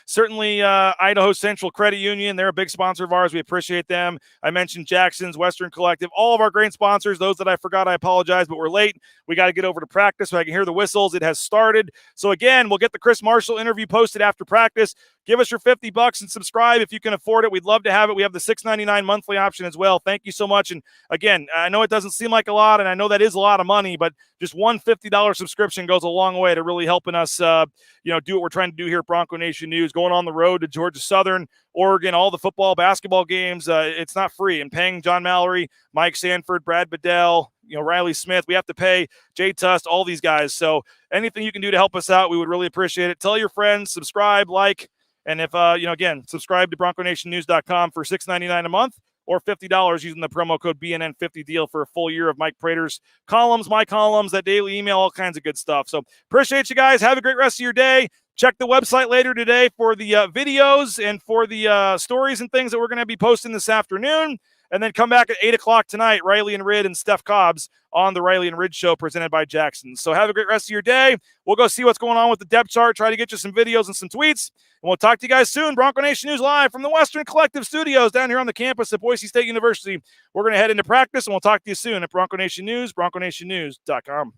Speaker 6: certainly Idaho Central Credit Union. They're a big sponsor of ours. We appreciate them. I mentioned Jackson's, Western Collective, all of our great sponsors. Those that I forgot, I apologize, but we're late. We got to get over to practice so I can hear the whistles. It has started. So again, we'll get the Chris Marshall interview posted after practice. Give us your $50 and subscribe if you can afford it. We'd love to have it. We have the $6.99 monthly option as well. Thank you so much. And again, I know it doesn't seem like a lot, and I know that is a lot of money, but just one $50 subscription goes a long way to really helping us, do what we're trying to do here at Bronco Nation News, going on the road to Georgia Southern, Oregon, all the football, basketball games. It's not free. And paying John Mallory, Mike Sanford, Brad Bedell, Riley Smith, we have to pay Jay Tust, all these guys. So anything you can do to help us out, we would really appreciate it. Tell your friends, subscribe, like. And if, again, subscribe to BroncoNationNews.com for $6.99 a month or $50 using the promo code BNN50 deal for a full year of Mike Prater's columns, my columns, that daily email, all kinds of good stuff. So appreciate you guys. Have a great rest of your day. Check the website later today for the videos and for the stories and things that we're going to be posting this afternoon. And then come back at 8 o'clock tonight, Riley and Rid and Steph Cobbs on the Riley and Rid Show presented by Jackson. So have a great rest of your day. We'll go see what's going on with the depth chart, try to get you some videos and some tweets. And we'll talk to you guys soon. Bronco Nation News live from the Western Collective Studios down here on the campus at Boise State University. We're going to head into practice, and we'll talk to you soon at Bronco Nation News, BroncoNationNews.com.